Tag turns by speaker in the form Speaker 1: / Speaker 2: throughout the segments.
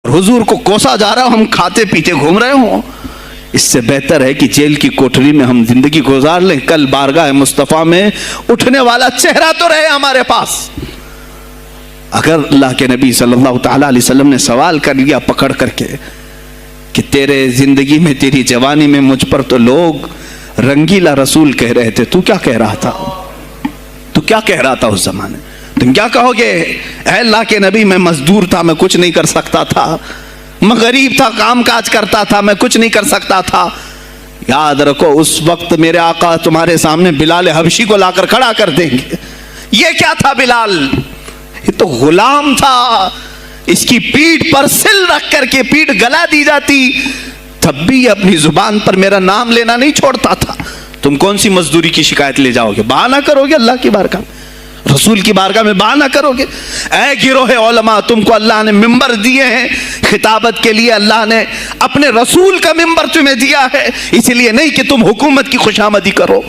Speaker 1: हुजूर को कोसा जा रहा हो, हम खाते पीते घूम रहे हो। इससे बेहतर है कि जेल की कोठरी में हम जिंदगी गुजार लें, कल बारगाह मुस्तफ़ा में उठने वाला चेहरा तो रहे हमारे पास। अगर अल्लाह के नबी सल्लल्लाहु ताला अलैहि वसल्लम ने सवाल कर लिया पकड़ करके कि तेरे जिंदगी में, तेरी जवानी में मुझ पर तो लोग रंगीला रसूल कह रहे थे, तू क्या कह रहा था? तू क्या कह रहा था उस जमाने? तुम क्या कहोगे? ऐ अल्लाह के नबी, मैं मजदूर था, मैं कुछ नहीं कर सकता था, मैं गरीब था, काम काज करता था, मैं कुछ नहीं कर सकता था। याद रखो, उस वक्त मेरे आका तुम्हारे सामने बिलाल हबशी को लाकर खड़ा कर देंगे। ये क्या था बिलाल? ये तो गुलाम था। इसकी पीठ पर सिल रख करके पीठ गला दी जाती, तब भी अपनी जुबान पर मेरा नाम लेना नहीं छोड़ता था। तुम कौन सी मजदूरी की शिकायत ले जाओगे? बहाना करोगे अल्लाह की बारगाह में, रसूल की बारगाह में बहाना करोगे? ऐ गिरोहे उलमा, तुमको अल्लाह ने मिंबर दिए हैं खिताबत के लिए। अल्लाह ने अपने रसूल का मिंबर तुम्हें दिया है, इसलिए नहीं कि तुम हुकूमत की खुशामदी करो,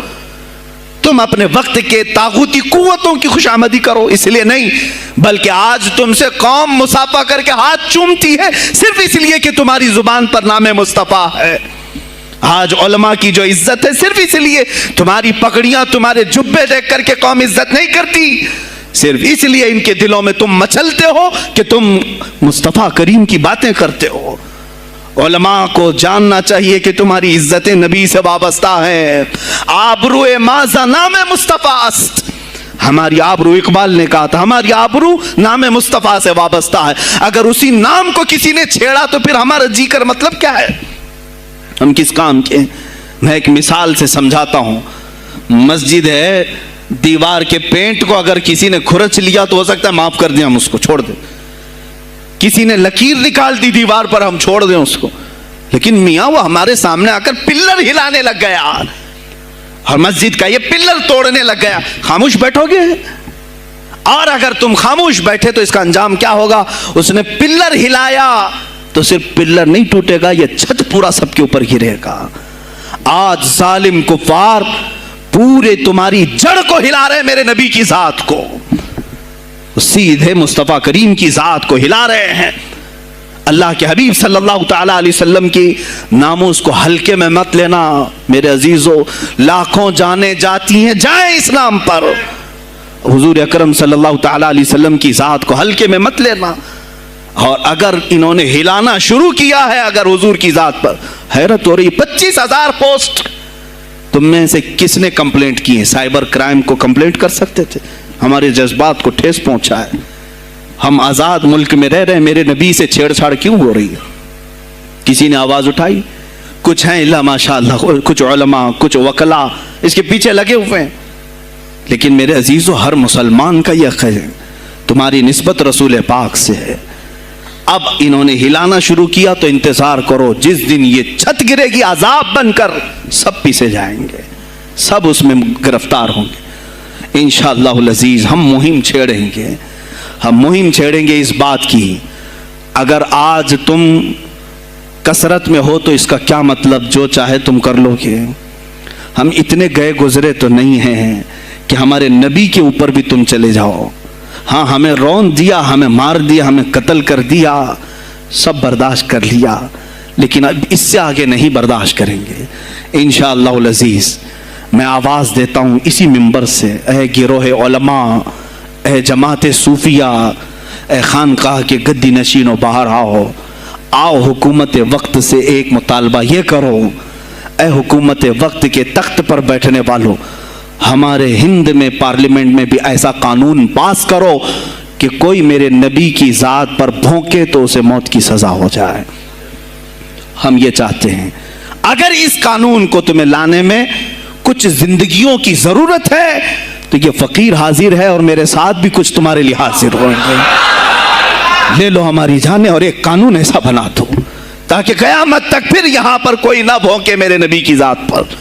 Speaker 1: तुम अपने वक्त के तागूती कुव्वतों की खुशामदी करो, इसलिए नहीं, बल्कि आज तुमसे कौम मुसाफा करके हाथ चूमती है सिर्फ इसलिए कि तुम्हारी जुबान पर नाम मुस्तफा है। आज उलमा की जो इज्जत है सिर्फ इसलिए, तुम्हारी पगड़ियां, तुम्हारे जुब्बे देख करके कौम इज्जत नहीं करती, सिर्फ इसलिए इनके दिलों में तुम मचलते हो कि तुम मुस्तफा करीम की बातें करते हो। उलमा को जानना चाहिए कि तुम्हारी इज्जत नबी से वाबस्ता है। आबरूए माज़ा नाम मुस्तफा अस्त, हमारी आबरू, इकबाल ने कहा था, हमारी आबरू नाम मुस्तफा से वाबस्ता है। अगर उसी नाम को किसी ने छेड़ा तो फिर हमारा जी कर मतलब क्या है? हम किस काम के? मैं एक मिसाल से समझाता हूं। मस्जिद है, दीवार के पेंट को अगर किसी ने खुरच लिया तो हो सकता है माफ कर दें, हम उसको छोड़ दें। किसी ने लकीर निकाल दी दीवार पर, हम छोड़ दें उसको। लेकिन मियां वो हमारे सामने आकर पिल्लर हिलाने लग गया और मस्जिद का ये पिल्लर तोड़ने लग गया, खामोश बैठोगे? और अगर तुम खामोश बैठे तो इसका अंजाम क्या होगा? उसने पिल्लर हिलाया तो सिर्फ पिल्लर नहीं टूटेगा, ये छत पूरा सबके ऊपर गिरेगा। आज जालिम कुफार पूरे तुम्हारी जड़ को हिला रहे, मेरे नबी की जात को, सीधे मुस्तफा करीम की जात को हिला रहे हैं। अल्लाह के हबीब सल्लल्लाहु ताला अलैहि वसल्लम की नामूस को हल्के में मत लेना मेरे अजीजों। लाखों जाने जाती हैं, जाए इस नाम पर। हुजूर अकरम सल्लल्लाहु ताला अलैहि वसल्लम की जात को हल्के में मत लेना। और अगर इन्होंने हिलाना शुरू किया है अगर हुजूर की जात पर, हैरत हो रही, 25,000 पोस्ट तुम में से किसने कंप्लेंट की है? साइबर क्राइम को कंप्लेंट कर सकते थे। हमारे जज्बात को ठेस पहुंचा है। हम आजाद मुल्क में रह रहे हैं, मेरे नबी से छेड़छाड़ क्यों हो रही है? किसी ने आवाज उठाई? कुछ हैं इल्ला माशाअल्लाह, कुछ उलमा, कुछ वकला इसके पीछे लगे हुए हैं। लेकिन मेरे अजीजों, हर मुसलमान का यह ख्याल है तुम्हारी निस्बत रसूल पाक से है। अब इन्होंने हिलाना शुरू किया तो इंतजार करो, जिस दिन ये छत गिरेगी अजाब बनकर सब पीछे जाएंगे, सब उसमें गिरफ्तार होंगे। इंशाअल्लाहुल अजीज हम मुहिम छेड़ेंगे, हम मुहिम छेड़ेंगे इस बात की। अगर आज तुम कसरत में हो तो इसका क्या मतलब, जो चाहे तुम कर लोगे। हम इतने गए गुजरे तो नहीं हैं कि हमारे नबी के ऊपर भी तुम चले जाओ। हाँ, हमें रौन दिया, हमें मार दिया, हमें कत्ल कर दिया, सब बर्दाश्त कर लिया, लेकिन अब इससे आगे नहीं बर्दाश्त करेंगे इंशाअल्लाहुल अजीज। मैं आवाज़ देता हूँ इसी मिंबर से, ए गिरोह उलमा, ए जमात सूफिया, ए खानकाह के गद्दी नशीनों, बाहर आओ, आओ हुकूमत वक्त से एक मुतालबा ये करो। ए हुकूमत वक्त के तख्त पर बैठने वालों, हमारे हिंद में पार्लियामेंट में भी ऐसा कानून पास करो कि कोई मेरे नबी की जात पर भौंके तो उसे मौत की सजा हो जाए। हम ये चाहते हैं। अगर इस कानून को तुम्हें लाने में कुछ जिंदगियों की जरूरत है तो ये फकीर हाजिर है और मेरे साथ भी कुछ तुम्हारे लिए हाजिर होंगे। ले लो हमारी जाने और एक कानून ऐसा बना दो ताकि कयामत तक फिर यहां पर कोई ना भौंके मेरे नबी की जात पर।